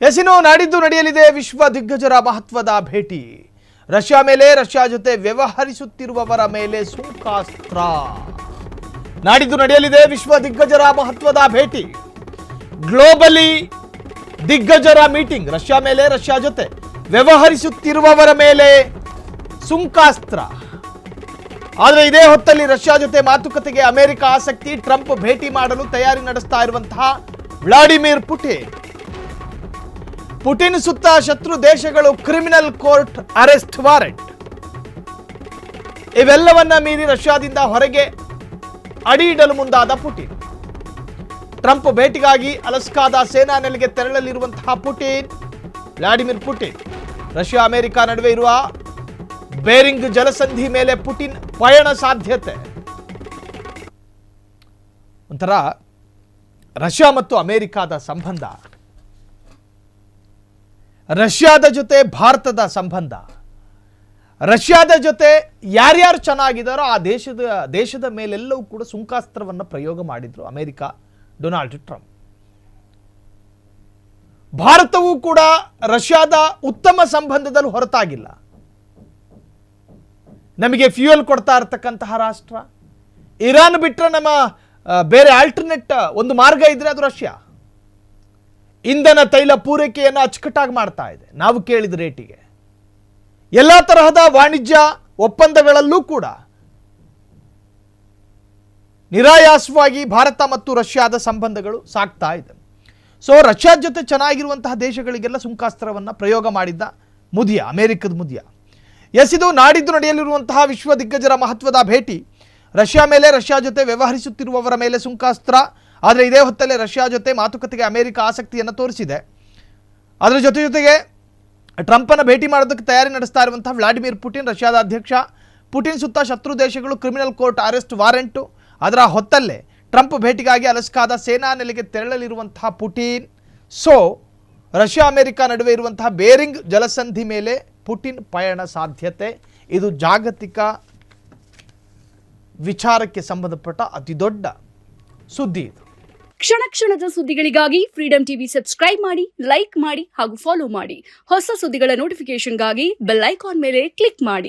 ಎಸಿನೋ ನಾಡಿದ್ದು ನಡೆಯಲಿದೆ ವಿಶ್ವ ದಿಗ್ಗಜರ ಮಹತ್ವದ ಭೇಟಿ. ರಷ್ಯಾ ಮೇಲೆ ರಷ್ಯಾ ಜೊತೆ ವ್ಯವಹರಿಸುತ್ತಿರುವವರ ಮೇಲೆ ಸುಂಕಾಸ್ತ್ರ. ನಾಡಿದ್ದು ನಡೆಯಲಿದೆ ವಿಶ್ವ ದಿಗ್ಗಜರ ಮಹತ್ವದ ಭೇಟಿ. ಗ್ಲೋಬಲಿ ದಿಗ್ಗಜರ ಮೀಟಿಂಗ್. ರಷ್ಯಾ ಮೇಲೆ ರಷ್ಯಾ ಜೊತೆ ವ್ಯವಹರಿಸುತ್ತಿರುವವರ ಮೇಲೆ ಸುಂಕಾಸ್ತ್ರ. ಆದರೆ ಇದೇ ಹೊತ್ತಲ್ಲಿ ರಷ್ಯಾ ಜೊತೆ ಮಾತುಕತೆಗೆ ಅಮೆರಿಕ ಆಸಕ್ತಿ. ಟ್ರಂಪ್ ಭೇಟಿ ಮಾಡಲು ತಯಾರಿ ನಡೆಸ್ತಾ ಇರುವಂತಹ ವ್ಲಾಡಿಮಿರ್ ಪುಟಿನ್ ಸುತ್ತ ಶತ್ರು ದೇಶಗಳು ಕ್ರಿಮಿನಲ್ ಕೋರ್ಟ್ ಅರೆಸ್ಟ್ ವಾರೆಂಟ್. ಇವೆಲ್ಲವನ್ನ ಮೀರಿ ರಷ್ಯಾದಿಂದ ಹೊರಗೆ ಅಡಿ ಇಡಲು ಮುಂದಾದ ಪುಟಿನ್. ಟ್ರಂಪ್ ಭೇಟಿಗಾಗಿ ಅಲಸ್ಕಾದ ಸೇನಾ ನೆಲೆಗೆ ತೆರಳಲಿರುವಂತಹ ವ್ಲಾಡಿಮಿರ್ ಪುಟಿನ್. ರಷ್ಯಾ ಅಮೆರಿಕ ನಡುವೆ ಇರುವ ಬೇರಿಂಗ್ ಜಲಸಂಧಿ ಮೇಲೆ ಪುಟಿನ್ ಪಯಣ ಸಾಧ್ಯತೆ. ಒಂಥರ ರಷ್ಯಾ ಮತ್ತು ಅಮೆರಿಕದ ಸಂಬಂಧ, ರಷ್ಯಾದ ಜೊತೆ ಭಾರತದ ಸಂಬಂಧ, ರಷ್ಯಾದ ಜೊತೆ ಯಾರ್ಯಾರು ಚೆನ್ನಾಗಿದ್ದಾರೋ ಆ ದೇಶದ ಮೇಲೆಲ್ಲವೂ ಕೂಡ ಸುಂಕಾಸ್ತ್ರವನ್ನು ಪ್ರಯೋಗ ಮಾಡಿದ್ರು ಅಮೆರಿಕ, ಡೊನಾಲ್ಡ್ ಟ್ರಂಪ್. ಭಾರತವೂ ಕೂಡ ರಷ್ಯಾದ ಉತ್ತಮ ಸಂಬಂಧದಲ್ಲಿ ಹೊರತಾಗಿಲ್ಲ. ನಮಗೆ ಫ್ಯೂಯಲ್ ಕೊಡ್ತಾ ಇರತಕ್ಕಂತಹ ರಾಷ್ಟ್ರ. ಇರಾನ್ ಬಿಟ್ಟರೆ ನಮ್ಮ ಬೇರೆ ಆಲ್ಟರ್ನೇಟ್ ಒಂದು ಮಾರ್ಗ ಇದ್ರೆ ಅದು ರಷ್ಯಾ. ಇಂಧನ ತೈಲ ಪೂರೈಕೆಯನ್ನು ಅಚ್ಚುಕಟ್ಟಾಗಿ ಮಾಡ್ತಾ ಇದೆ ನಾವು ಕೇಳಿದ ರೇಟಿಗೆ. ಎಲ್ಲ ತರಹದ ವಾಣಿಜ್ಯ ಒಪ್ಪಂದಗಳಲ್ಲೂ ಕೂಡ ನಿರಾಯಾಸವಾಗಿ ಭಾರತ ಮತ್ತು ರಷ್ಯಾದ ಸಂಬಂಧಗಳು ಸಾಗ್ತಾ ಇದೆ. ಸೊ ರಷ್ಯಾದ ಜೊತೆ ಚೆನ್ನಾಗಿರುವಂತಹ ದೇಶಗಳಿಗೆಲ್ಲ ಸುಂಕಾಸ್ತ್ರವನ್ನು ಪ್ರಯೋಗ ಮಾಡಿದ್ದ ಮುದಿಯ, ಅಮೆರಿಕದ ಮುದಿಯ. ಇದು ನಾಡಿದ್ದು ನಡೆಯಲಿರುವಂತಹ ವಿಶ್ವ ದಿಗ್ಗಜರ ಮಹತ್ವದ ಭೇಟಿ. ರಷ್ಯಾ ಮೇಲೆ ರಷ್ಯಾ ಜೊತೆ ವ್ಯವಹರಿಸುತ್ತಿರುವವರ ಮೇಲೆ ಸುಂಕಾಸ್ತ್ರ. ಆದರೆ ಇದೇ ಹೊತ್ತಲ್ಲೇ ರಷ್ಯಾ ಜೊತೆ ಮಾತುಕತೆಗೆ ಅಮೆರಿಕ ಆಸಕ್ತಿಯನ್ನು ತೋರಿಸಿದೆ. ಅದರ ಜೊತೆಗೆ ಟ್ರಂಪನ ಭೇಟಿ ಮಾಡೋದಕ್ಕೆ ತಯಾರಿ ನಡೆಸ್ತಾ ಇರುವಂತಹ ವ್ಲಾಡಿಮಿರ್ ಪುಟಿನ್, ರಷ್ಯಾದ ಅಧ್ಯಕ್ಷ. ಪುಟಿನ್ ಸುತ್ತ ಶತ್ರು ದೇಶಗಳು ಕ್ರಿಮಿನಲ್ ಕೋರ್ಟ್ ಅರೆಸ್ಟ್ ವಾರೆಂಟು. ಅದರ ಹೊತ್ತಲ್ಲೇ ಟ್ರಂಪ್ ಭೇಟಿಗಾಗಿ ಅಲಸ್ಕಾದ ಸೇನಾ ನೆಲೆಗೆ ತೆರಳಲಿರುವಂತಹ ಪುಟಿನ್. ಸೊ ರಷ್ಯಾ ಅಮೆರಿಕ ನಡುವೆ ಇರುವಂತಹ ಬೇರಿಂಗ್ ಜಲಸಂಧಿ ಮೇಲೆ ಪುಟಿನ್ ಪಯಣ ಸಾಧ್ಯತೆ. ಇದು ಜಾಗತಿಕ ವಿಚಾರಕ್ಕೆ ಸಂಬಂಧಪಟ್ಟ ಅತಿ ದೊಡ್ಡ ಸುದ್ದಿ. ಇದು ಕ್ಷಣ ಕ್ಷಣದ ಸುದ್ದಿಗಳಿಗಾಗಿ ಫ್ರೀಡಂ ಟಿವಿ ಸಬ್ಸ್ಕ್ರೈಬ್ ಮಾಡಿ, ಲೈಕ್ ಮಾಡಿ ಹಾಗೂ ಫಾಲೋ ಮಾಡಿ. ಹೊಸ ಸುದ್ದಿಗಳ ನೋಟಿಫಿಕೇಶನ್ಗಾಗಿ ಬೆಲ್ ಐಕಾನ್ ಮೇಲೆ ಕ್ಲಿಕ್ ಮಾಡಿ.